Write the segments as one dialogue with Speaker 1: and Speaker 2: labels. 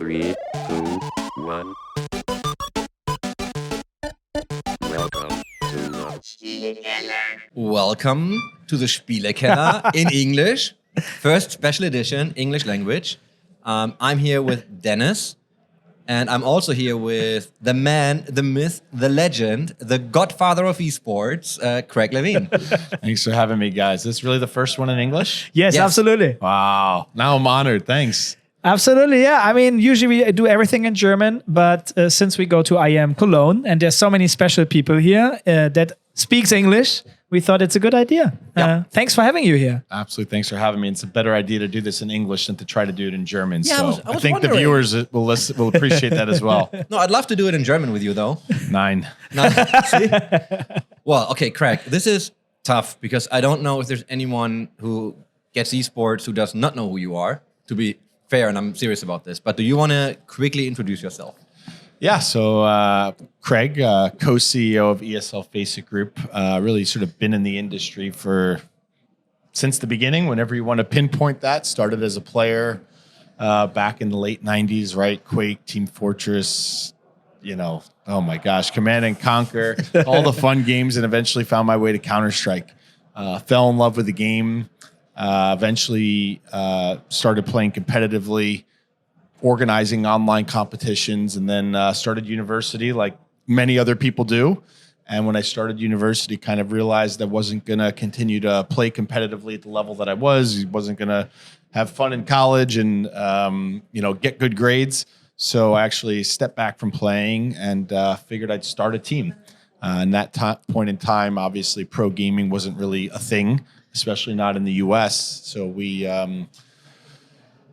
Speaker 1: 3, 2, 1. Welcome to the Spielekeller in English. First special edition, English language. I'm here with Dennis. And I'm also here with the man, the myth, the legend, the godfather of esports, Craig Levine.
Speaker 2: Thanks for having me, guys. Is this really the first one in English?
Speaker 3: Yes, absolutely.
Speaker 2: Wow. Now I'm honored. Thanks.
Speaker 3: Absolutely, yeah. I mean, usually we do everything in German, but since we go to IEM Cologne and there's so many special people here that speaks English, we thought it's a good idea.
Speaker 1: Yeah.
Speaker 3: Thanks for having you here.
Speaker 2: Absolutely. Thanks for having me. It's a better idea to do this in English than to try to do it in German.
Speaker 1: Yeah,
Speaker 2: so
Speaker 1: I was
Speaker 2: think
Speaker 1: wondering.
Speaker 2: the viewers will appreciate that as well.
Speaker 1: No, I'd love to do it in German with you, though.
Speaker 2: 9.
Speaker 1: No, see? Well, okay, Craig, this is tough because I don't know if there's anyone who gets esports who does not know who you are, to be fair, and I'm serious about this. But do you want to quickly introduce yourself?
Speaker 2: Yeah, so Craig, co-CEO of ESL FACEIT Group, really sort of been in the industry since the beginning, whenever you want to pinpoint that. Started as a player back in the late 90s, right? Quake, Team Fortress, oh my gosh, Command and Conquer, all the fun games, and eventually found my way to Counter-Strike. Fell in love with the game, eventually started playing competitively, organizing online competitions, and then started university like many other people do. And when I started university, kind of realized I wasn't going to continue to play competitively at the level that I wasn't going to have fun in college and, get good grades. So I actually stepped back from playing and figured I'd start a team. And that point in time, obviously, pro gaming wasn't really a thing, especially not in the US. So we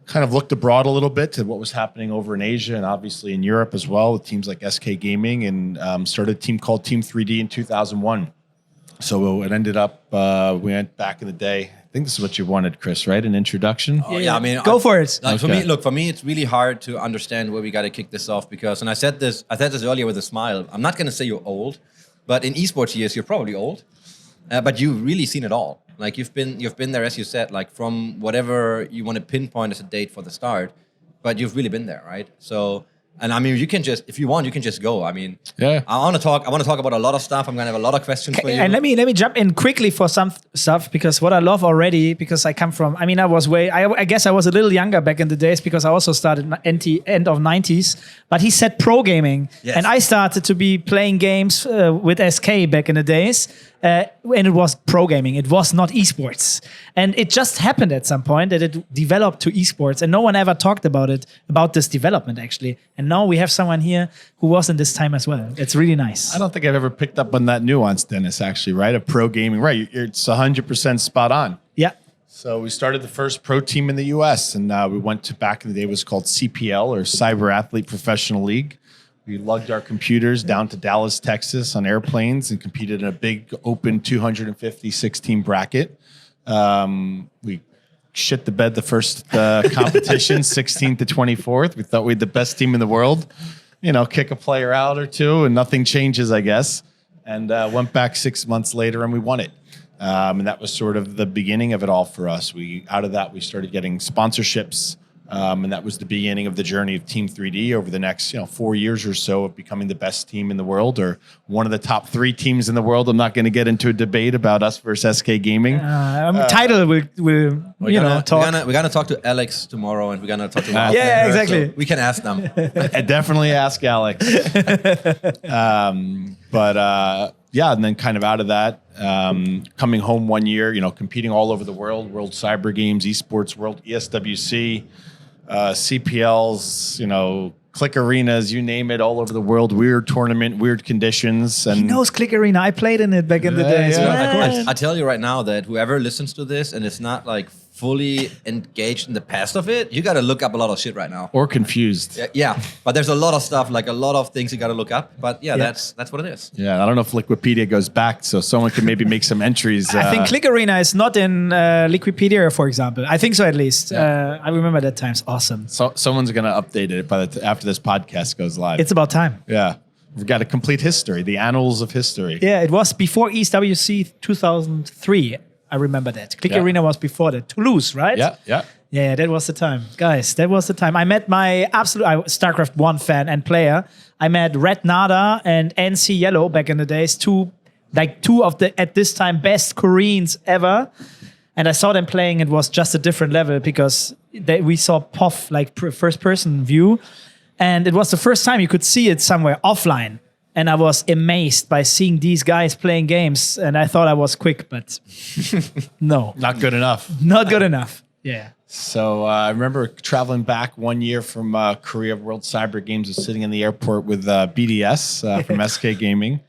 Speaker 2: kind of looked abroad a little bit to what was happening over in Asia and obviously in Europe as well with teams like SK Gaming, and started a team called Team 3D in 2001. So it ended up, we went back in the day. I think this is what you wanted, Chris, right? An introduction?
Speaker 1: Oh, yeah, I mean,
Speaker 3: Go for it.
Speaker 1: Like
Speaker 2: Okay.
Speaker 1: for me, it's really hard to understand where we got to kick this off because, and I said this earlier with a smile. I'm not going to say you're old, but in esports years, you're probably old. But you've really seen it all. Like you've been there, as you said, like from whatever you want to pinpoint as a date for the start, but you've really been there, right? So, and I mean, you can just, if you want, you can just go. I mean,
Speaker 2: Yeah.
Speaker 1: I want to talk about a lot of stuff. I'm gonna have a lot of questions for you.
Speaker 3: And let me jump in quickly for some stuff, because what I love already, because I come from, I guess I was a little younger back in the days because I also started end of 90s, but he said pro gaming.
Speaker 1: Yes.
Speaker 3: And I started to be playing games with SK back in the days. And it was pro gaming. It was not esports. And it just happened at some point that it developed to esports, and no one ever talked about this development actually. And now we have someone here who was in this time as well. It's really nice.
Speaker 2: I don't think I've ever picked up on that nuance, Dennis, actually, right? Of pro gaming, right? It's 100% spot on.
Speaker 3: Yeah.
Speaker 2: So we started the first pro team in the US, and we went to, back in the day, it was called CPL, or Cyber Athlete Professional League. We lugged our computers down to Dallas, Texas on airplanes and competed in a big open 250 16 bracket. We shit the bed the first competition, 16th to 24th. We thought we had the best team in the world. Kick a player out or two and nothing changes, I guess. And went back 6 months later and we won it. And that was sort of the beginning of it all for us. Out of that, we started getting sponsorships. And that was the beginning of the journey of Team 3D over the next 4 years or so of becoming the best team in the world, or one of the top 3 teams in the world. I'm not going to get into a debate about us versus SK Gaming.
Speaker 3: Title will talk.
Speaker 1: We're gonna talk to Alex tomorrow, and we're gonna talk to
Speaker 3: Yeah, exactly.
Speaker 1: So we can ask them.
Speaker 2: I definitely ask Alex. Yeah, and then kind of out of that, coming home one year, competing all over the world, World Cyber Games, Esports World, ESWC, CPLs, Click Arenas, you name it, all over the world, weird tournament, weird conditions. And
Speaker 3: He knows Click Arena. I played in it back in the days.
Speaker 2: yeah.
Speaker 1: I tell you right now that whoever listens to this and is not like fully engaged in the past of it, you got to look up a lot of shit right now.
Speaker 2: or confused.
Speaker 1: Yeah, but there's a lot of stuff, like a lot of things you got to look up. But yeah, that's what it is.
Speaker 2: Yeah, I don't know if Liquipedia goes back, so someone can maybe make some entries.
Speaker 3: I think Click Arena is not in Liquipedia, for example. I think so, at least. I remember that time's awesome.
Speaker 2: So someone's going to update it after this podcast goes live.
Speaker 3: It's about time.
Speaker 2: Yeah. We've got a complete history, the annals of history.
Speaker 3: Yeah, it was before ESWC 2003. I remember that. Click
Speaker 2: Yeah.
Speaker 3: Arena was before that. Toulouse, right?
Speaker 2: Yeah.
Speaker 3: Yeah, that was the time. Guys, that was the time. I met my StarCraft 1 fan and player. I met Red Nada and NC Yellow back in the days. Two of the, at this time, best Koreans ever. And I saw them playing. It was just a different level because we saw POF, like first person view. And it was the first time you could see it somewhere offline. And I was amazed by seeing these guys playing games. And I thought I was quick, but no.
Speaker 2: Not good enough.
Speaker 3: Not good enough. Yeah.
Speaker 2: So I remember traveling back one year from Korea World Cyber Games. I was sitting in the airport with BDS from SK Gaming.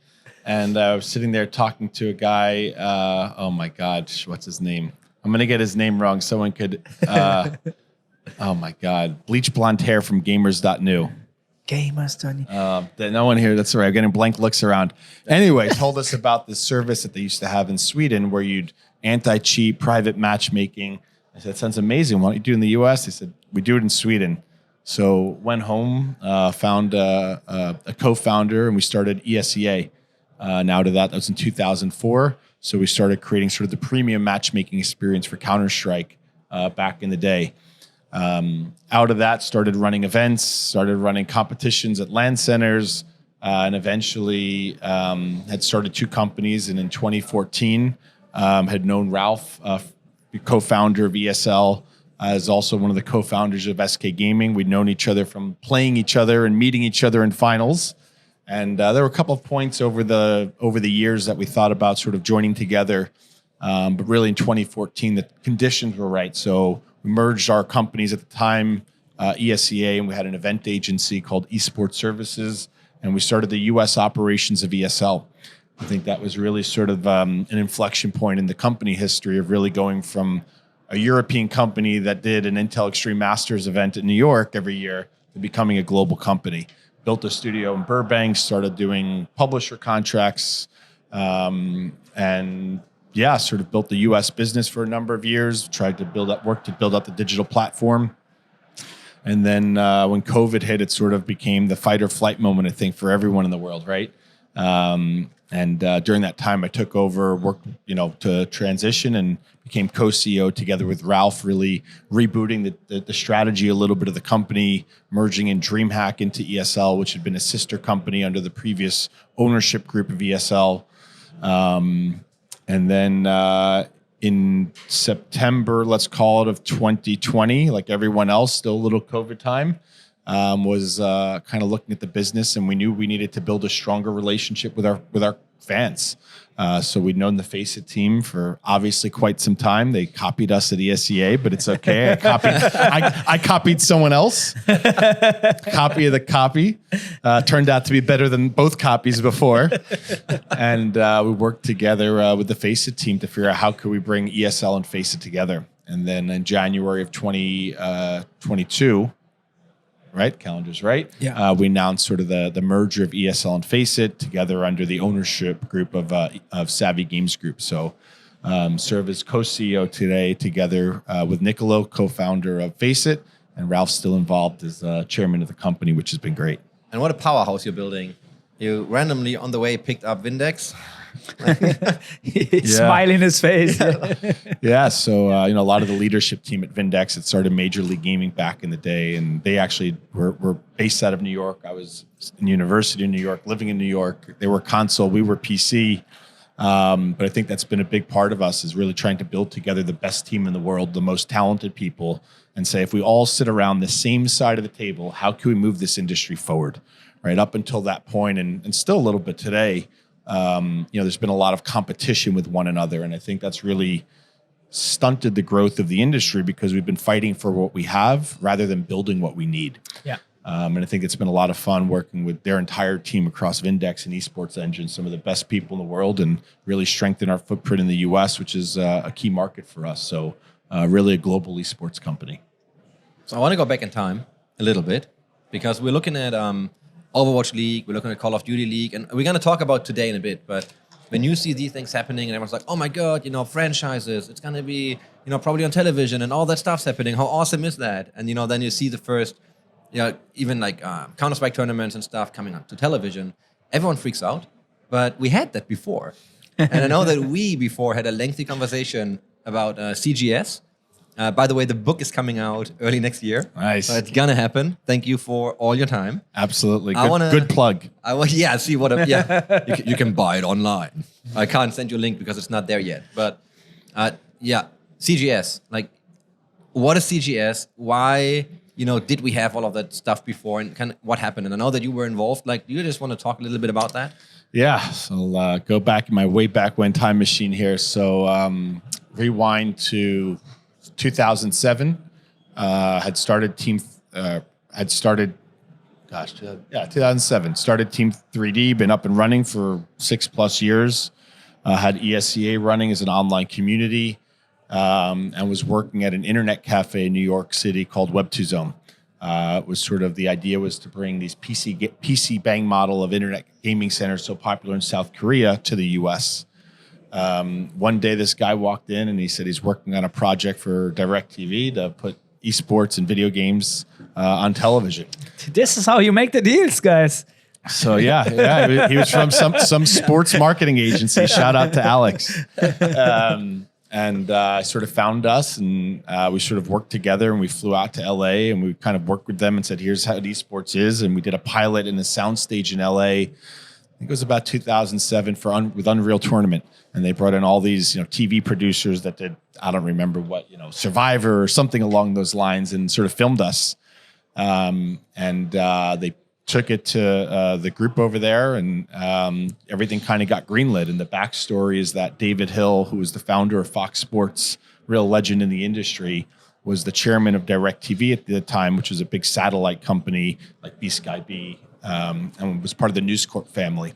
Speaker 2: And I was sitting there talking to a guy. Oh my God, what's his name? I'm going to get his name wrong. Someone could. Oh my God. Bleach blonde hair from gamers.new. No one here. That's all right. I'm getting blank looks around. Anyway, told us about this service that they used to have in Sweden where you'd anti-cheat, private matchmaking. I said, that sounds amazing. Why don't you do it in the US? They said, we do it in Sweden. So went home, found a co-founder, and we started ESEA. Now to that was in 2004. So we started creating sort of the premium matchmaking experience for Counter-Strike back in the day. Out of that, started running events, started running competitions at LAN centers, and eventually had started 2 companies. And in 2014, had known Ralph, co-founder of ESL, as also one of the co-founders of SK Gaming. We'd known each other from playing each other and meeting each other in finals. And there were a couple of points over the years that we thought about sort of joining together. But really in 2014, the conditions were right. So we merged our companies at the time, ESEA, and we had an event agency called Esports Services. And we started the US operations of ESL. I think that was really sort of an inflection point in the company history of really going from a European company that did an Intel Extreme Masters event in New York every year to becoming a global company. Built a studio in Burbank, started doing publisher contracts, and sort of built the US business for a number of years, tried to build up the digital platform. And then when COVID hit, it sort of became the fight or flight moment, I think, for everyone in the world, right? And during that time, I took over, worked, to transition and became co-CEO together with Ralph, really rebooting the strategy a little bit of the company, merging in DreamHack into ESL, which had been a sister company under the previous ownership group of ESL. And then in September, let's call it, of 2020, like everyone else, still a little COVID time, was kind of looking at the business, and we knew we needed to build a stronger relationship with our fans. So we'd known the FACEIT team for obviously quite some time. They copied us at ESEA, but it's okay. I copied someone else. Copy of the copy. Turned out to be better than both copies before. And we worked together with the FACEIT team to figure out how could we bring ESL and FACEIT together. And then in January of 2022, right? Calendar's right.
Speaker 3: Yeah.
Speaker 2: We announced sort of the merger of ESL and FACEIT together under the ownership group of Savvy Games Group. So serve as co-CEO today together with Nicolo, co-founder of FACEIT, and Ralph's still involved as chairman of the company, which has been great.
Speaker 1: And what a powerhouse you're building. You randomly on the way picked up Vindex.
Speaker 3: Smile in his face.
Speaker 2: Yeah, so a lot of the leadership team at Vindex had started Major League Gaming back in the day, and they actually were based out of New York. I was in university in New York, living in New York. They were console, we were PC. But I think that's been a big part of us, is really trying to build together the best team in the world, the most talented people, and say, if we all sit around the same side of the table, how can we move this industry forward? Right up until that point, and still a little bit today, there's been a lot of competition with one another, and I think that's really stunted the growth of the industry because we've been fighting for what we have rather than building what we need.
Speaker 3: Yeah.
Speaker 2: And I think it's been a lot of fun working with their entire team across Vindex and Esports Engine, some of the best people in the world, and really strengthen our footprint in the US, which is a key market for us. So really a global esports company.
Speaker 1: So I want to go back in time a little bit because we're looking at Overwatch League, we're looking at Call of Duty League, and we're going to talk about today in a bit, but when you see these things happening and everyone's like, oh my God, franchises, it's going to be, probably on television and all that stuff's happening. How awesome is that? And, then you see the first, even like Counter-Strike tournaments and stuff coming up to television. Everyone freaks out, but we had that before. And I know that we before had a lengthy conversation about CGS. By the way, the book is coming out early next year.
Speaker 2: Nice.
Speaker 1: So it's gonna happen. Thank you for all your time.
Speaker 2: Absolutely.
Speaker 1: I wanna-
Speaker 2: Good plug.
Speaker 1: Yeah, see what? You can buy it online. I can't send you a link because it's not there yet. But yeah, CGS. Like, what is CGS? Why? Did we have all of that stuff before, and what happened? And I know that you were involved. Like, do you just want to talk a little bit about that?
Speaker 2: Yeah, so I'll go back in my way back when time machine here. So rewind to 2007. Had started 2007. Started Team 3D. Been up and running for 6+ years. Had ESCA running as an online community, and was working at an internet cafe in New York City called Web2Zone. It was sort of the idea was to bring these PC bang model of internet gaming centers so popular in South Korea to the US. One day this guy walked in and he said he's working on a project for DirecTV to put esports and video games on television.
Speaker 3: This is how you make the deals, guys.
Speaker 2: So yeah, he was from some sports marketing agency. Shout out to Alex. And sort of found us, and we sort of worked together, and we flew out to LA, and we kind of worked with them and said, here's how esports is. And we did a pilot in a soundstage in LA. I think it was about 2007 with Unreal Tournament. And they brought in all these, TV producers that did, I don't remember what, Survivor or something along those lines, and sort of filmed us. And they took it to the group over there, and everything kind of got greenlit. And the backstory is that David Hill, who was the founder of Fox Sports, real legend in the industry, was the chairman of DirecTV at the time, which was a big satellite company like BSkyB, and was part of the News Corp family.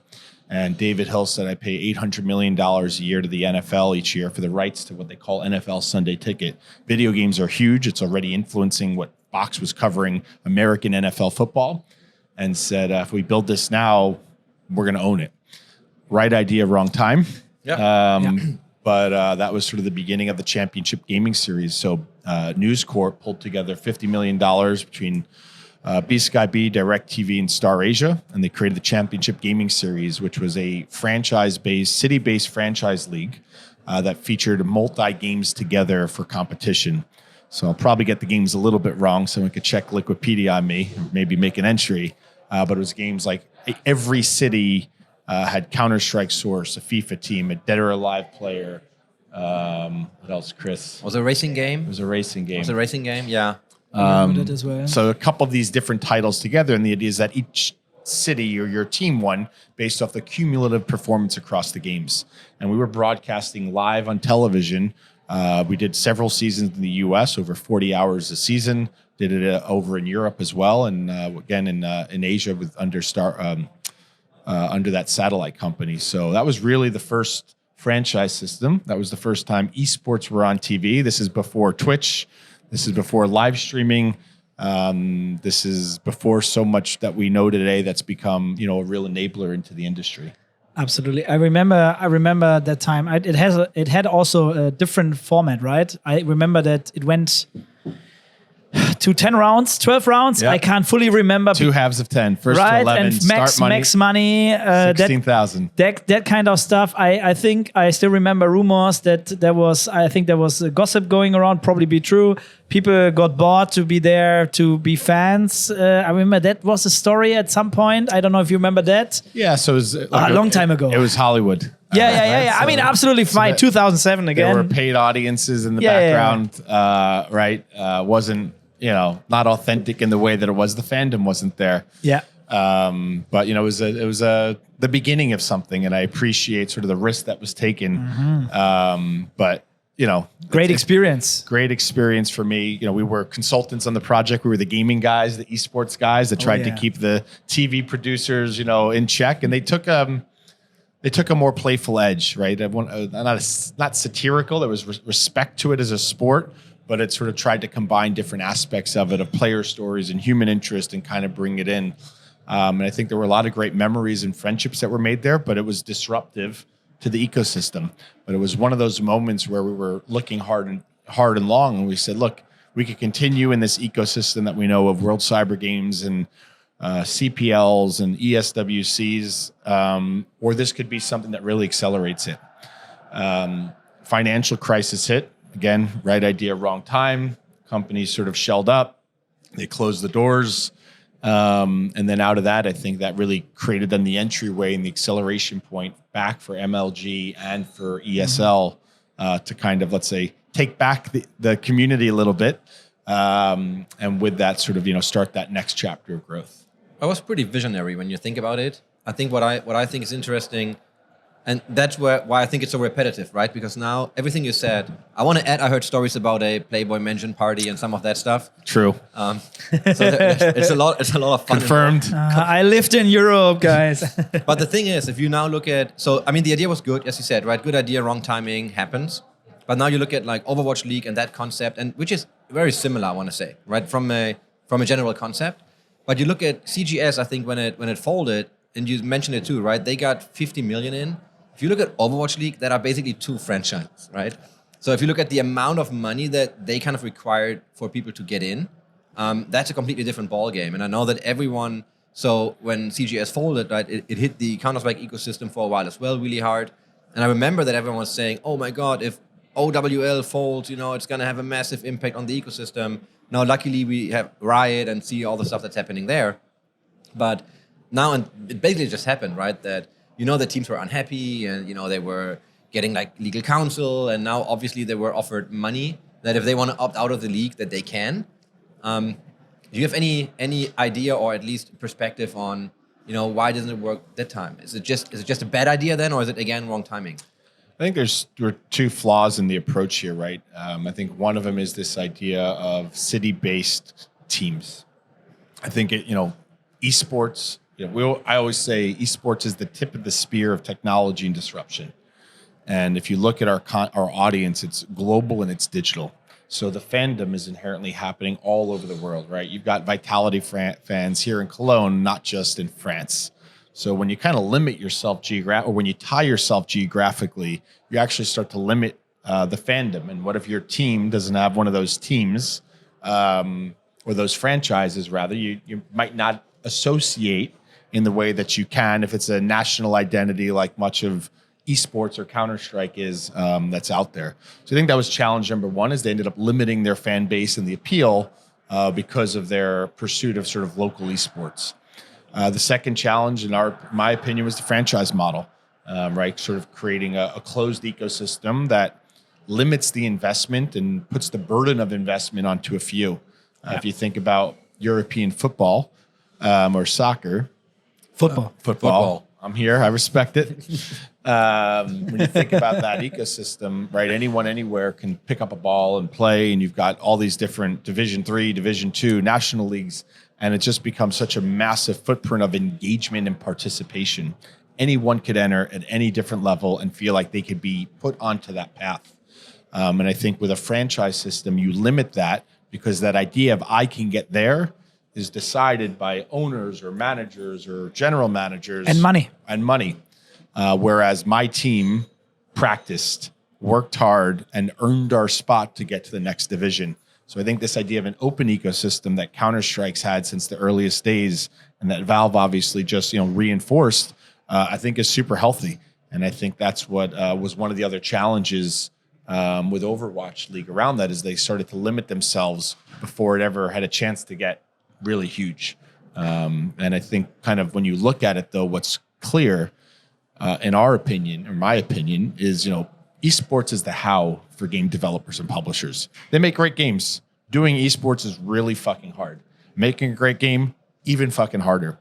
Speaker 2: And David Hill said, I pay $800 million a year to the NFL each year for the rights to what they call NFL Sunday Ticket. Video games are huge. It's already influencing what Fox was covering American NFL football. And said, if we build this now, we're going to own it. Right idea, wrong time. But that was sort of the beginning of the championship gaming series. So News Corp pulled together $50 million between BSkyB, DirecTV, and Star Asia. And they created the championship gaming series, which was a franchise-based, city-based franchise league that featured multi-games together for competition. So I'll probably get the games a little bit wrong. Someone could check Wikipedia on me, or maybe make an entry. But it was games like every city had Counter-Strike Source, a FIFA team, a Dead or Alive player. What else, Chris?
Speaker 1: Was it a racing game?
Speaker 2: It was a racing game.
Speaker 3: I
Speaker 1: Yeah.
Speaker 3: remember that as well.
Speaker 2: So a couple of these different titles together, and the idea is that each city or your team won based off the cumulative performance across the games. And we were broadcasting live on television. We did several seasons in the U.S., over 40 hours a season. Did it over in Europe as well, and again in Asia with under that satellite company. So that was really the first franchise system. That was the first time esports were on TV. This is before Twitch. This is before live streaming. This is before so much that we know today that's become a real enabler into the industry.
Speaker 3: Absolutely. I remember that time. It had also a different format, right? I remember that it went to 10 rounds, 12 rounds.
Speaker 2: Yep.
Speaker 3: I can't fully remember.
Speaker 2: 2 halves of 10. First
Speaker 3: right,
Speaker 2: to 11,
Speaker 3: and max money.
Speaker 2: 16,000.
Speaker 3: That kind of stuff. I think I still remember rumors that there was gossip going around, probably be true. People got bought to be there, to be fans. I remember that was a story at some point. I don't know if you remember that.
Speaker 2: Yeah, so it was
Speaker 3: a long time ago.
Speaker 2: It was Hollywood.
Speaker 3: Yeah.
Speaker 2: So,
Speaker 3: I mean, absolutely fine. 2007 again.
Speaker 2: There were paid audiences in the background, right? Wasn't, not authentic in the way that it was. The fandom wasn't there.
Speaker 3: Yeah.
Speaker 2: But it was the beginning of something, and I appreciate sort of the risk that was taken. Mm-hmm. But
Speaker 3: great experience.
Speaker 2: Great experience for me. We were consultants on the project. We were the gaming guys, the esports guys that tried to keep the TV producers, in check, and they took a more playful edge, right? Not satirical. There was respect to it as a sport, but it sort of tried to combine different aspects of it, of player stories and human interest, and kind of bring it in. And I think there were a lot of great memories and friendships that were made there, but it was disruptive to the ecosystem. But it was one of those moments where we were looking hard and long, and we said, look, we could continue in this ecosystem that we know of World Cyber Games and CPLs and ESWCs, or this could be something that really accelerates it. Financial crisis hit. Again, right idea, wrong time. Companies sort of shelled up. They closed the doors. And then out of that, I think that really created then the entryway and the acceleration point back for MLG and for ESL to kind of, let's say, take back the community a little bit. And with that sort of, start that next chapter of growth.
Speaker 1: I was pretty visionary when you think about it. I think what I think is interesting, and that's why I think it's so repetitive, right? Because now everything you said, I want to add, I heard stories about a Playboy Mansion party and some of that stuff.
Speaker 2: True.
Speaker 1: So it's a lot of fun.
Speaker 2: Confirmed.
Speaker 3: I lived in Europe, guys.
Speaker 1: But the thing is, if you now look at, the idea was good, as you said, right? Good idea, wrong timing happens. But now you look at like Overwatch League and that concept, and which is very similar, I want to say, right? From a general concept. But you look at CGS, I think when it folded, and you mentioned it too, right? They got 50 million in. If you look at Overwatch League, that are basically 2 franchises, right? So if you look at the amount of money that they kind of required for people to get in, that's a completely different ball game. And I know that everyone, so when CGS folded, right, it hit the Counter-Strike ecosystem for a while as well, really hard. And I remember that everyone was saying, oh my God, if OWL folds, it's going to have a massive impact on the ecosystem. Now, luckily, we have Riot and see all the stuff that's happening there. But now, and it basically just happened, right, that the teams were unhappy and, they were getting like legal counsel. And now, obviously, they were offered money that if they want to opt out of the league, that they can. Do you have any idea or at least perspective on, why doesn't it work that time? Is it just a bad idea then, or is it, again, wrong timing?
Speaker 2: I think there are 2 flaws in the approach here, right? I think one of them is this idea of city-based teams. I think esports. I always say esports is the tip of the spear of technology and disruption. And if you look at our audience, it's global and it's digital. So the fandom is inherently happening all over the world, right? You've got Vitality fans here in Cologne, not just in France. So when you kind of limit yourself or when you tie yourself geographically, you actually start to limit the fandom. And what if your team doesn't have one of those teams or those franchises, rather? You might not associate in the way that you can if it's a national identity like much of esports or Counter-Strike is that's out there. So I think that was challenge number 1, is they ended up limiting their fan base and the appeal because of their pursuit of sort of local esports. The second challenge, in my opinion, was the franchise model, right? Sort of creating a closed ecosystem that limits the investment and puts the burden of investment onto a few. If you think about European football or soccer. Football. I'm here. I respect it. When you think about that ecosystem, right? Anyone, anywhere can pick up a ball and play, and you've got all these different Division 3, Division 2, national leagues. And it just becomes such a massive footprint of engagement and participation. Anyone could enter at any different level and feel like they could be put onto that path. And I think with a franchise system, you limit that because that idea of I can get there is decided by owners or managers or general managers.
Speaker 3: And money.
Speaker 2: Whereas my team practiced, worked hard, and earned our spot to get to the next division. So I think this idea of an open ecosystem that Counter-Strike's had since the earliest days, and that Valve obviously just reinforced, I think is super healthy. And I think that's what was one of the other challenges with Overwatch League around that, is they started to limit themselves before it ever had a chance to get really huge. And I think kind of when you look at it, though, what's clear, in our opinion, or my opinion, is esports is the how for game developers and publishers. They make great games. Doing esports is really fucking hard. Making a great game, even fucking harder.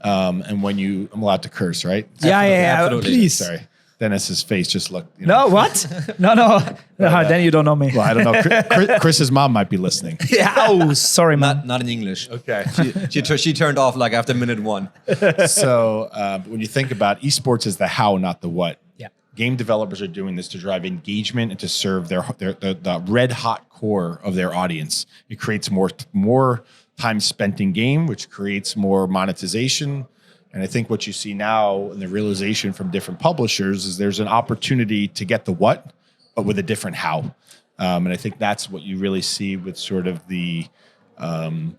Speaker 2: And when I'm allowed to curse, right?
Speaker 3: Yeah, please.
Speaker 2: Sorry. Dennis's face just looked.
Speaker 3: No, what? No. Then you don't know me.
Speaker 2: Well, I don't know. Chris's mom might be listening.
Speaker 3: Yeah. Oh, sorry, man.
Speaker 1: Not in English.
Speaker 2: Okay.
Speaker 1: She turned off like after minute 1.
Speaker 2: So when you think about esports is the how, not the what.
Speaker 3: Yeah.
Speaker 2: Game developers are doing this to drive engagement and to serve the red hot core of their audience. It creates more time spent in game, which creates more monetization. And I think what you see now and the realization from different publishers is there's an opportunity to get the what, but with a different how. And I think that's what you really see with sort of the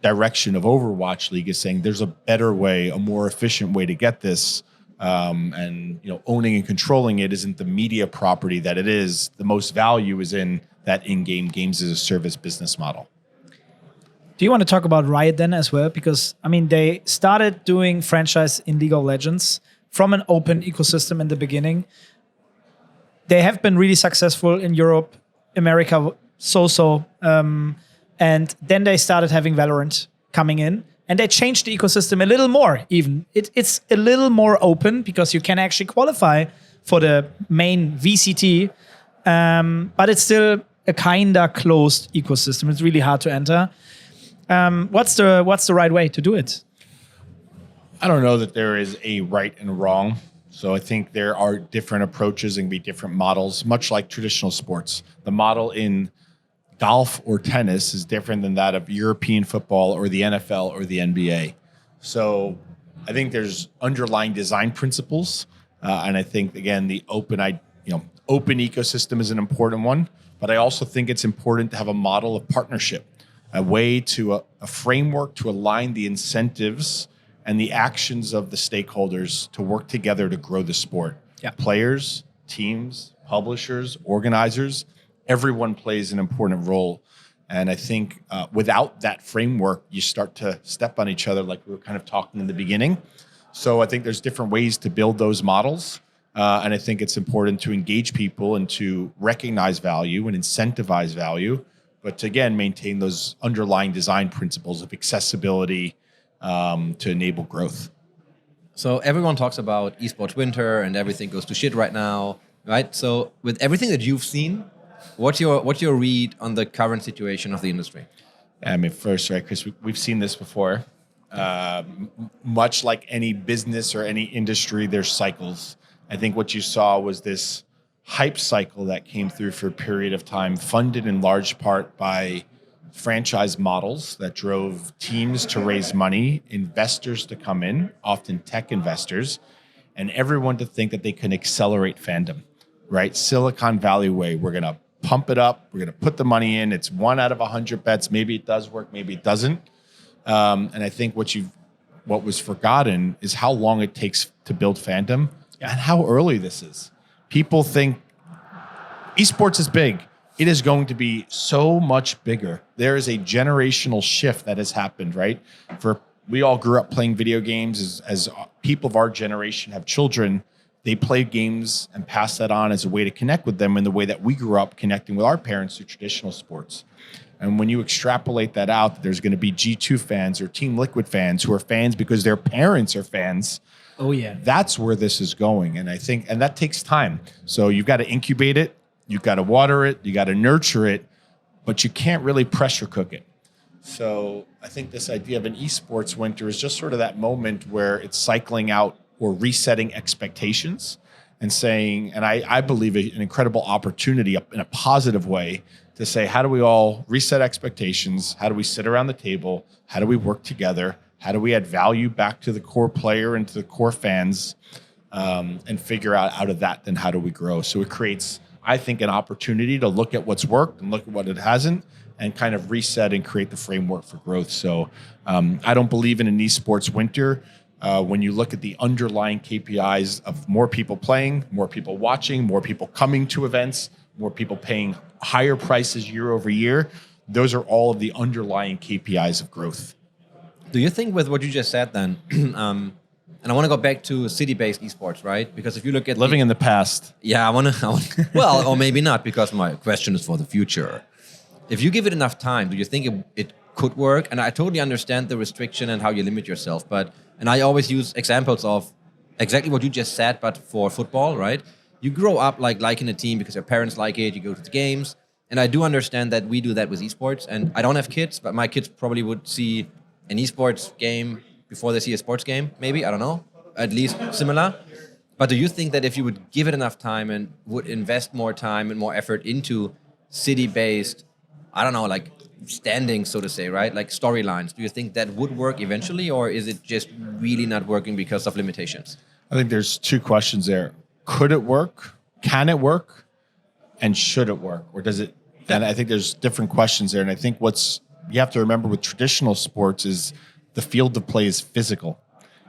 Speaker 2: direction of Overwatch League, is saying there's a better way, a more efficient way to get this and owning and controlling it isn't the media property that it is. The most value is in that in-game games as a service business model.
Speaker 3: Do you want to talk about Riot then as well? Because they started doing franchise in League of Legends from an open ecosystem in the beginning. They have been really successful in Europe, America, so. And then they started having Valorant coming in, and they changed the ecosystem a little more even. It's a little more open because you can actually qualify for the main VCT, but it's still a kinda closed ecosystem. It's really hard to enter. What's the right way to do it?
Speaker 2: I don't know that there is a right and wrong. So I think there are different approaches and be different models, much like traditional sports. The model in golf or tennis is different than that of European football or the NFL or the NBA. So I think there's underlying design principles. And I think, again, the open ecosystem is an important one. But I also think it's important to have a model of partnership, a way to a framework to align the incentives and the actions of the stakeholders to work together to grow the sport.
Speaker 3: Yeah.
Speaker 2: Players, teams, publishers, organizers, everyone plays an important role. And I think without that framework, you start to step on each other like we were kind of talking in the beginning. So I think there's different ways to build those models. And I think it's important to engage people and to recognize value and incentivize value, but to, again, maintain those underlying design principles of accessibility to enable growth.
Speaker 1: So everyone talks about esports winter and everything goes to shit right now, right? So with everything that you've seen, what's your read on the current situation of the industry?
Speaker 2: I mean, first, right, Chris, we've seen this before. Much like any business or any industry, there's cycles. I think what you saw was this hype cycle that came through for a period of time, funded in large part by franchise models that drove teams to raise money, investors to come in, often tech investors, and everyone to think that they can accelerate fandom, right? Silicon Valley way, we're going to pump it up, we're going to put the money in. It's 1 out of 100 bets. Maybe it does work, maybe it doesn't. And I think what was forgotten is how long it takes to build fandom and how early this is. People think esports is big. It is going to be so much bigger. There is a generational shift that has happened, right? We all grew up playing video games. As people of our generation have children, they play games and pass that on as a way to connect with them in the way that we grew up connecting with our parents through traditional sports. And when you extrapolate that out, there's going to be G2 fans or Team Liquid fans who are fans because their parents are fans.
Speaker 3: Oh, yeah.
Speaker 2: That's where this is going. And I think, and that takes time. So you've got to incubate it. You've got to water it. You got to nurture it, but you can't really pressure cook it. So I think this idea of an esports winter is just sort of that moment where it's cycling out or resetting expectations and saying, and I believe an incredible opportunity in a positive way to say, how do we all reset expectations? How do we sit around the table? How do we work together? How do we add value back to the core player and to the core fans and figure out of that, then how do we grow? So it creates, I think, an opportunity to look at what's worked and look at what it hasn't and kind of reset and create the framework for growth. So I don't believe in an esports winter. When you look at the underlying KPIs of more people playing, more people watching, more people coming to events, more people paying higher prices year over year, those are all of the underlying KPIs of growth.
Speaker 1: Do you think with what you just said then, and I want to go back to city-based esports, right? Because if you look at
Speaker 2: living in the past.
Speaker 1: Yeah, I want to, well, or maybe not, because my question is for the future. If you give it enough time, do you think it could work? And I totally understand the restriction and how you limit yourself, and I always use examples of exactly what you just said, but for football, right? You grow up liking a team because your parents like it, you go to the games. And I do understand that we do that with esports. And I don't have kids, but my kids probably would see an esports game before they see a sports game, maybe, I don't know, at least similar. But do you think that if you would give it enough time and would invest more time and more effort into city-based, I don't know, like standings, so to say, right? Like storylines, do you think that would work eventually, or is it just really not working because of limitations?
Speaker 2: I think there's two questions there. Could it work? Can it work? And should it work? Or does it? And I think there's different questions there. And I think you have to remember with traditional sports is the field of play is physical.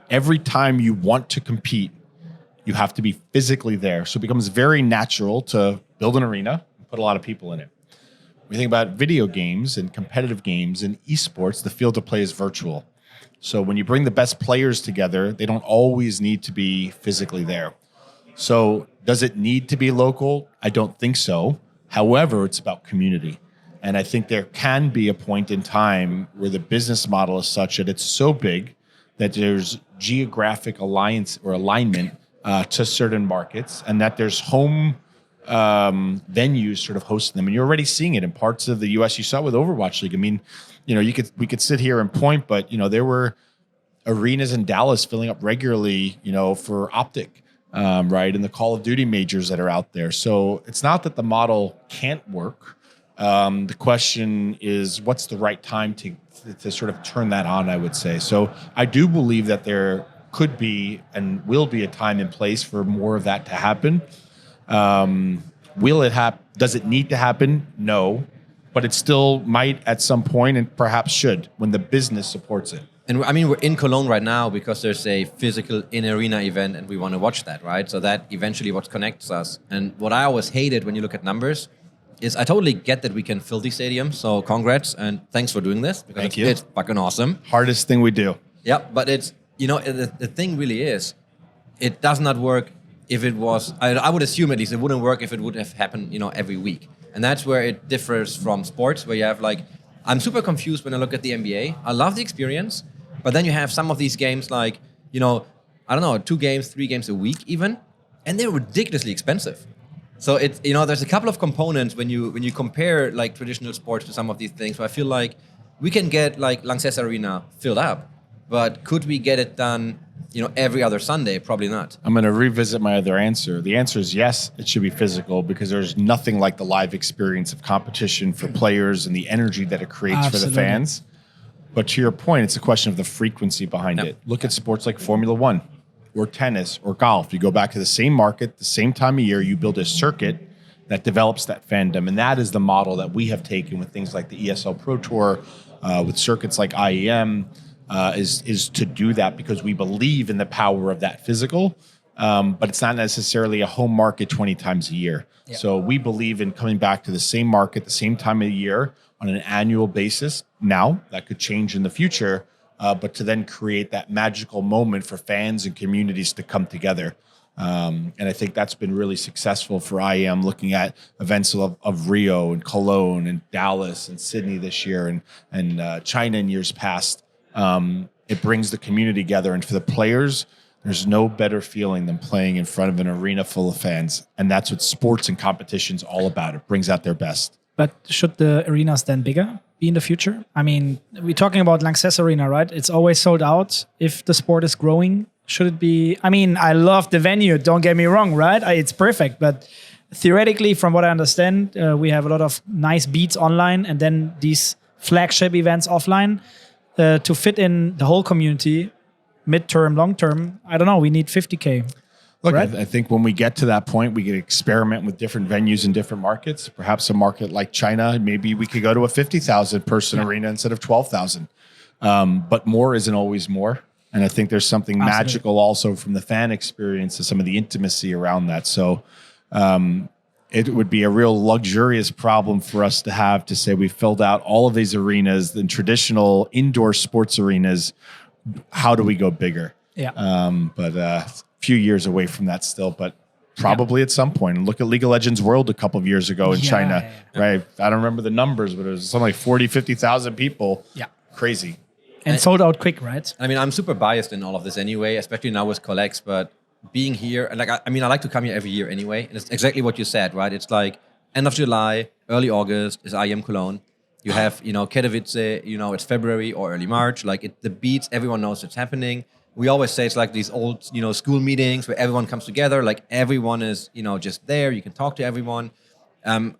Speaker 2: Every time you want to compete, you have to be physically there. So it becomes very natural to build an arena and put a lot of people in it. When you think about video games and competitive games and esports, the field of play is virtual. So when you bring the best players together, they don't always need to be physically there. So does it need to be local? I don't think so. However, it's about community. And I think there can be a point in time where the business model is such that it's so big that there's geographic alliance or alignment to certain markets, and that there's home venues sort of hosting them. And you're already seeing it in parts of the US. You saw it with Overwatch League. I mean, we could sit here and point, but there were arenas in Dallas filling up regularly, for Optic, right? And the Call of Duty majors that are out there. So it's not that the model can't work. The question is, what's the right time to sort of turn that on, I would say. So I do believe that there could be and will be a time and place for more of that to happen. Will it happen? Does it need to happen? No, but it still might at some point, and perhaps should, when the business supports it.
Speaker 1: And I mean, we're in Cologne right now because there's a physical in-arena event and we want to watch that, right? So that eventually what connects us. And what I always hated when you look at numbers is I totally get that we can fill these stadiums. So congrats and thanks for doing this because it's fucking awesome.
Speaker 2: Hardest thing we do.
Speaker 1: Yeah, but it's, the thing really is, it does not work if it was, I would assume at least it wouldn't work if it would have happened, every week. And that's where it differs from sports, where you have I'm super confused when I look at the NBA. I love the experience, but then you have some of these games like, I don't know, 2 games, 3 games a week even, and they're ridiculously expensive. So it's, there's a couple of components when you compare traditional sports to some of these things. So I feel like we can get Lanxess Arena filled up, but could we get it done, every other Sunday? Probably not.
Speaker 2: I'm going to revisit my other answer. The answer is yes, it should be physical, because there's nothing like the live experience of competition for players and the energy that it creates for the fans. But to your point, it's a question of the frequency behind it. Look at sports like Formula One or tennis or golf. You go back to the same market, the same time of year, you build a circuit that develops that fandom. And that is the model that we have taken with things like the ESL Pro Tour, with circuits like IEM, is to do that because we believe in the power of that physical, but it's not necessarily a home market 20 times a year. Yeah. So we believe in coming back to the same market, the same time of the year on an annual basis. Now, that could change in the future, but to then create that magical moment for fans and communities to come together. And I think that's been really successful for IEM, looking at events of Rio and Cologne and Dallas and Sydney this year and China in years past. It brings the community together, and for the players, there's no better feeling than playing in front of an arena full of fans. And that's what sports and competition's all about. It brings out their best. But
Speaker 3: should the arenas then bigger be in the future? I mean, we're talking about Lanxess Arena, right? It's always sold out. If the sport is growing, should it be? I mean, I love the venue, don't get me wrong, right? It's perfect. But theoretically, from what I understand, we have a lot of nice beats online and then these flagship events offline. To fit in the whole community, midterm, long term, I don't know, we need 50K.
Speaker 2: Look,
Speaker 3: right?
Speaker 2: I think when we get to that point, we can experiment with different venues in different markets. Perhaps a market like China, maybe we could go to a 50,000 person arena instead of 12,000. But more isn't always more. And I think there's something magical also from the fan experience and some of the intimacy around that. So it would be a real luxurious problem for us to have to say we filled out all of these arenas, the traditional indoor sports arenas. How do we go bigger?
Speaker 3: Yeah.
Speaker 2: But a few years away from that still, but probably at some point. And look at League of Legends World a couple of years ago in China, right? I don't remember the numbers, but it was something like 40, 50,000 people. Yeah. Crazy.
Speaker 3: And sold out quick, right?
Speaker 1: I mean, I'm super biased in all of this anyway, especially now with Collex, but being here, and I like to come here every year anyway. And it's exactly what you said, right? It's like end of July, early August is IEM Cologne. You have, Katowice, it's February or early March. The beats, everyone knows it's happening. We always say it's like these old, school meetings where everyone comes together. Like everyone is, just there. You can talk to everyone.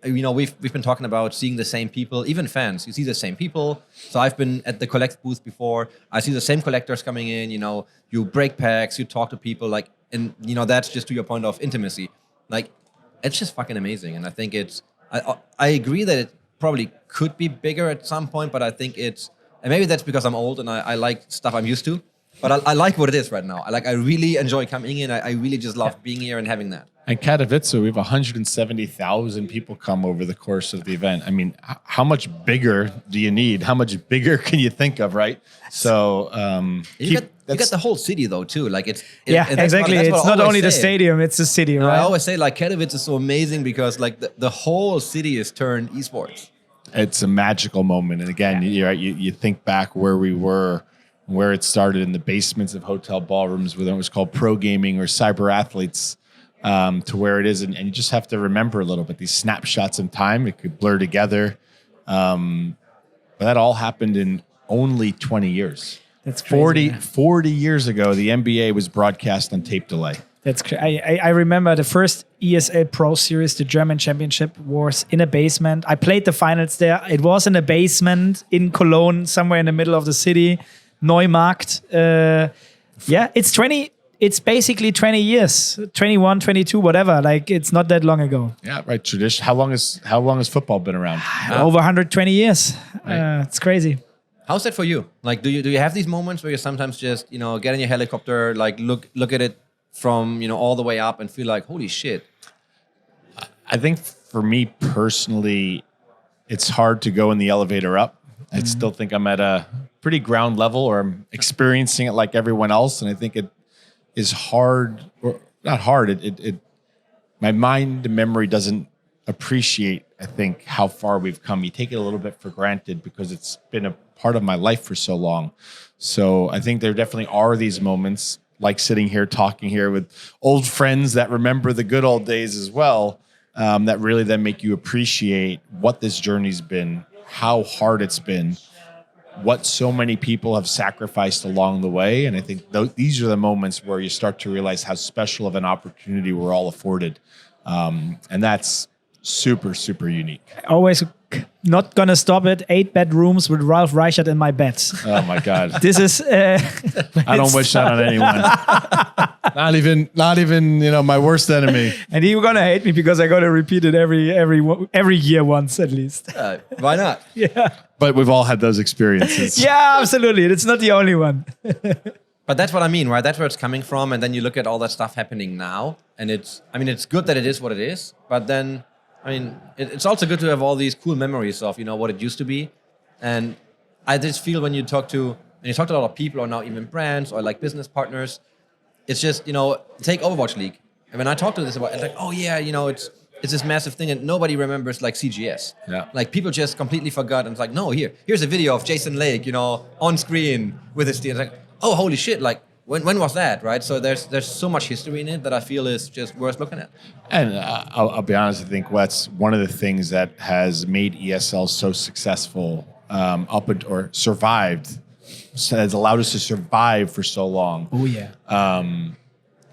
Speaker 1: We've been talking about seeing the same people, even fans. You see the same people. So I've been at the Collect booth before. I see the same collectors coming in. You break packs, you talk to people. That's just to your point of intimacy. It's just fucking amazing. And I think I agree that it probably could be bigger at some point, but I think and maybe that's because I'm old and I like stuff I'm used to. But I like what it is right now. I really enjoy coming in. I really just love being here and having that.
Speaker 2: And Katowice, we have 170,000 people come over the course of the event. I mean, how much bigger do you need? How much bigger can you think of, right? So
Speaker 1: you get the whole city though too. Like
Speaker 3: exactly. It's not only the stadium; it's the city, right?
Speaker 1: I always say like Katowice is so amazing because like the whole city is turned esports.
Speaker 2: It's a magical moment, and again, you think back where we were, where it started in the basements of hotel ballrooms, where it was called pro gaming or cyber athletes. To where it is, and you just have to remember a little bit these snapshots in time. It could blur together, but that all happened in only 20 years.
Speaker 3: That's crazy,
Speaker 2: 40 years ago, the NBA was broadcast on tape delay.
Speaker 3: That's I remember the first ESL Pro Series, the German Championship, was in a basement. I played the finals there. It was in a basement in Cologne, somewhere in the middle of the city, Neumarkt. It's basically 20 years, 21, 22, whatever. Like it's not that long ago.
Speaker 2: Yeah, right. Tradition. How long has football been around?
Speaker 3: Over 120 years.
Speaker 2: Right.
Speaker 3: It's crazy.
Speaker 1: How's that for you? Like, do you have these moments where you sometimes just get in your helicopter, like look at it from all the way up and feel like holy shit?
Speaker 2: I think for me personally, it's hard to go in the elevator up. I still think I'm at a pretty ground level, or I'm experiencing it like everyone else, and I think it is hard, or not hard. My mind and memory doesn't appreciate, I think, how far we've come. You take it a little bit for granted because it's been a part of my life for so long. So I think there definitely are these moments, like sitting here talking here with old friends that remember the good old days as well, that really then make you appreciate what this journey's been, how hard it's been, what so many people have sacrificed along the way. And I think these are the moments where you start to realize how special of an opportunity we're all afforded. And that's super, super unique.
Speaker 3: Always not going to stop it. 8 bedrooms with Ralph Reichert in my bed.
Speaker 2: Oh my God.
Speaker 3: This is...
Speaker 2: I don't wish that on anyone. Not even my worst enemy.
Speaker 3: And you're going to hate me because I got to repeat it every year once at least.
Speaker 1: Why not?
Speaker 3: Yeah.
Speaker 2: But we've all had those experiences.
Speaker 3: Yeah, absolutely. It's not the only one.
Speaker 1: But that's what I mean, right? That's where it's coming from. And then you look at all that stuff happening now. And it's good that it is what it is. But then, it's also good to have all these cool memories of, what it used to be. And I just feel when you talk to a lot of people or now even brands or like business partners, it's just, take Overwatch League. And when I talk to this about, it's like, oh yeah, it's this massive thing and nobody remembers like CGS.
Speaker 2: Yeah.
Speaker 1: Like people just completely forgot and it's like, no, here's a video of Jason Lake, on screen with his team. It's like, oh, holy shit, like when was that, right? So there's so much history in it that I feel is just worth looking at. And
Speaker 2: I'll be honest, I think that's one of the things that has made ESL so successful or survived, has allowed us to survive for so long.
Speaker 3: Oh yeah.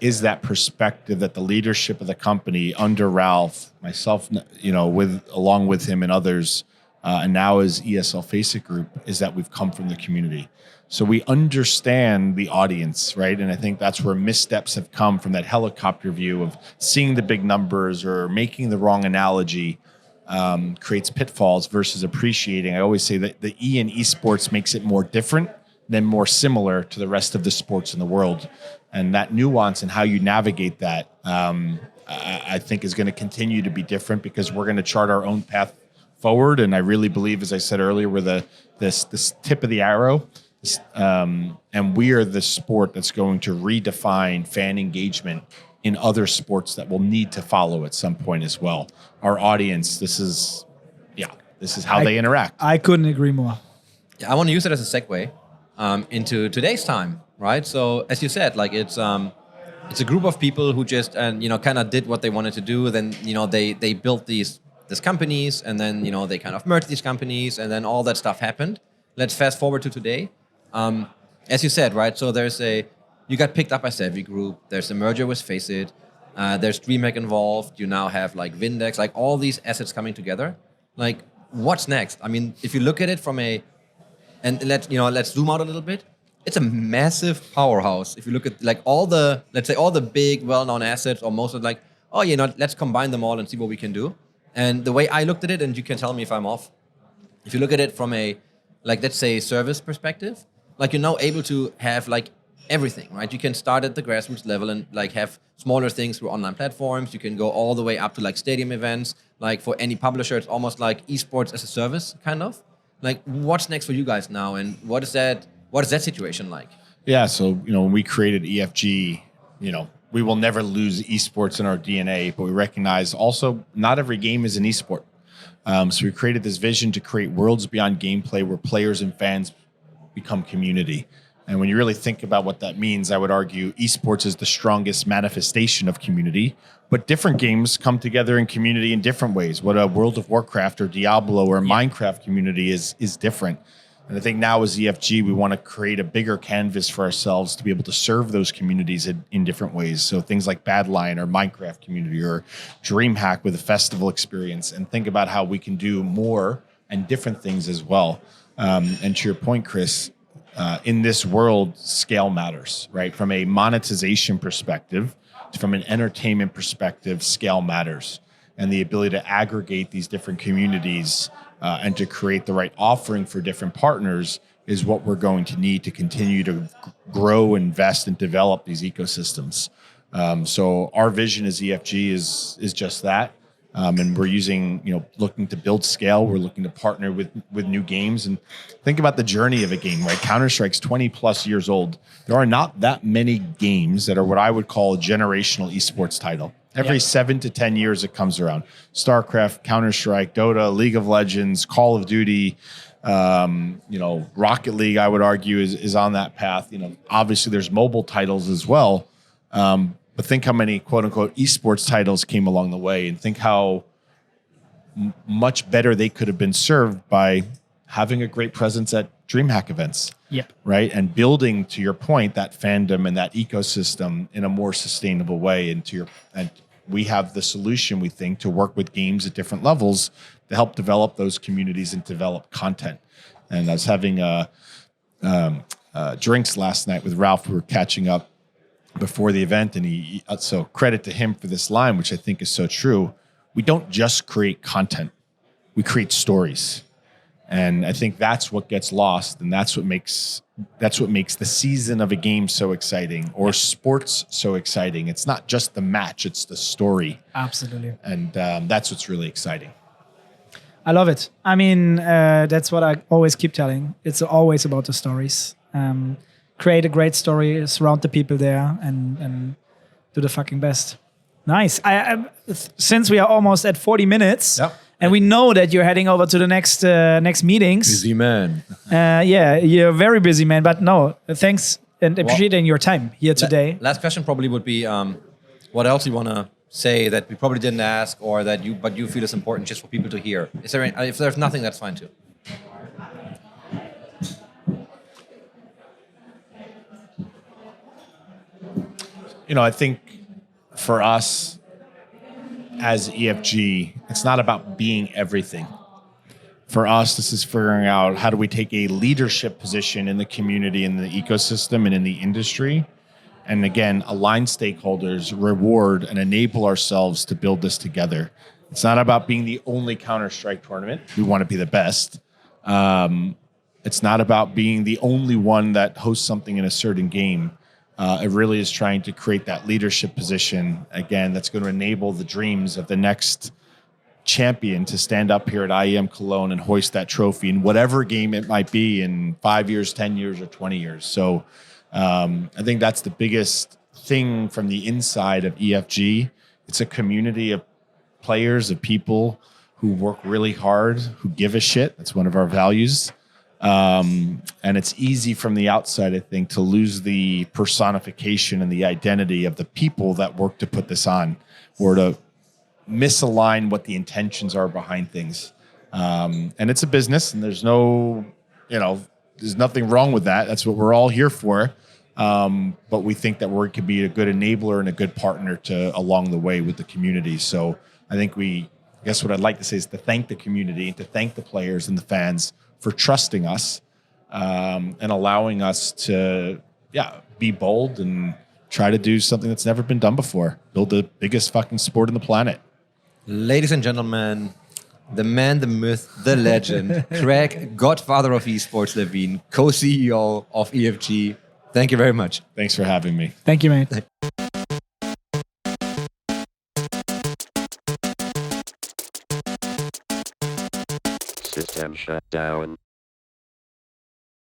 Speaker 2: Is that perspective that the leadership of the company under Ralph, myself, along with him and others, and now as ESL FACEIT Group, is that we've come from the community. So we understand the audience, right? And I think that's where missteps have come from, that helicopter view of seeing the big numbers or making the wrong analogy creates pitfalls versus appreciating. I always say that the E in esports makes it more different than more similar to the rest of the sports in the world. And that nuance and how you navigate that, I think is going to continue to be different because we're going to chart our own path forward. And I really believe, as I said earlier, we're this tip of the arrow. And we are the sport that's going to redefine fan engagement in other sports that will need to follow at some point as well. Our audience, this is how they interact.
Speaker 3: I couldn't agree more.
Speaker 1: Yeah, I want to use it as a segue into today's time, right? So as you said, like it's a group of people who just kind of did what they wanted to do. Then they built these companies, and then they kind of merged these companies, and then all that stuff happened. Let's fast forward to today. As you said, right? So you got picked up by Savvy Group. There's a merger with FACEIT. There's DreamHack involved. You now have like Vindex, like all these assets coming together. Like, what's next? I mean, if you look at it let's zoom out a little bit. It's a massive powerhouse. If you look at like all the big well-known assets, or most of let's combine them all and see what we can do. And the way I looked at it, and you can tell me if I'm off. If you look at it from a, let's say, service perspective, like you're now able to have like everything, right? You can start at the grassroots level and like have smaller things through online platforms. You can go all the way up to like stadium events. Like for any publisher, it's almost like esports as a service, kind of. Like, what's next for you guys now, and what is that situation like?
Speaker 2: Yeah, so when we created EFG, we will never lose esports in our DNA, but we recognize also not every game is an esport. So we created this vision to create worlds beyond gameplay where players and fans become community. And when you really think about what that means, I would argue esports is the strongest manifestation of community, but different games come together in community in different ways. What a World of Warcraft or Diablo or Minecraft community is different. And I think now as EFG, we want to create a bigger canvas for ourselves to be able to serve those communities in different ways. So things like Badlion or Minecraft community or DreamHack with a festival experience, and think about how we can do more and different things as well. And to your point, Chris, in this world, scale matters, right? From a monetization perspective, from an entertainment perspective, scale matters. And the ability to aggregate these different communities and to create the right offering for different partners is what we're going to need to continue to grow, invest, and develop these ecosystems. So our vision as EFG is just that. And we're looking to build scale. We're looking to partner with new games and think about the journey of a game, right? Counter-Strike's 20 plus years old. There are not that many games that are what I would call a generational esports title. Every 7 to 10 years it comes around. StarCraft, Counter-Strike, Dota, League of Legends, Call of Duty, Rocket League, I would argue, is on that path. Obviously there's mobile titles as well. But think how many quote unquote esports titles came along the way, and think how much better they could have been served by having a great presence at DreamHack events.
Speaker 3: Yep.
Speaker 2: Right. And building, to your point, that fandom and that ecosystem in a more sustainable way. And we have the solution, we think, to work with games at different levels to help develop those communities and develop content. And I was having drinks last night with Ralph. We were catching up before the event, and so credit to him for this line, which I think is so true. We don't just create content, we create stories. And I think that's what gets lost, and that's what makes the season of a game so exciting, or sports so exciting. It's not just the match, it's the story.
Speaker 3: Absolutely.
Speaker 2: And that's what's really exciting.
Speaker 3: I love it. I mean, that's what I always keep telling. It's always about the stories. Create a great story, surround the people there, and do the fucking best. Nice. Since we are almost at 40 minutes, and we know that you're heading over to the next meetings.
Speaker 1: Busy man.
Speaker 3: Yeah, you're a very busy man. But no, thanks and appreciating your time here today.
Speaker 1: Last question probably would be, what else you want to say that we probably didn't ask, or that you feel is important just for people to hear? Is there if there's nothing, that's fine too.
Speaker 2: I think for us as EFG, it's not about being everything. For us, this is figuring out how do we take a leadership position in the community, in the ecosystem, and in the industry. And again, align stakeholders, reward, and enable ourselves to build this together. It's not about being the only Counter-Strike tournament. We want to be the best. It's not about being the only one that hosts something in a certain game. It really is trying to create that leadership position, again, that's going to enable the dreams of the next champion to stand up here at IEM Cologne and hoist that trophy in whatever game it might be in 5 years, 10 years, or 20 years. So I think that's the biggest thing from the inside of EFG. It's a community of players, of people who work really hard, who give a shit. That's one of our values. And it's easy from the outside, I think, to lose the personification and the identity of the people that work to put this on, or to misalign what the intentions are behind things. And it's a business, and there's nothing wrong with that. That's what we're all here for. But we think that we could be a good enabler and a good partner along the way with the community. So I think I guess what I'd like to say is to thank the community and to thank the players and the fans for trusting us and allowing us to be bold and try to do something that's never been done before. Build the biggest fucking sport on the planet.
Speaker 1: Ladies and gentlemen, the man, the myth, the legend, Craig, godfather of esports, Levine, co-CEO of EFG. Thank you very much.
Speaker 2: Thanks for having me.
Speaker 3: Thank you, mate.
Speaker 4: System shut down.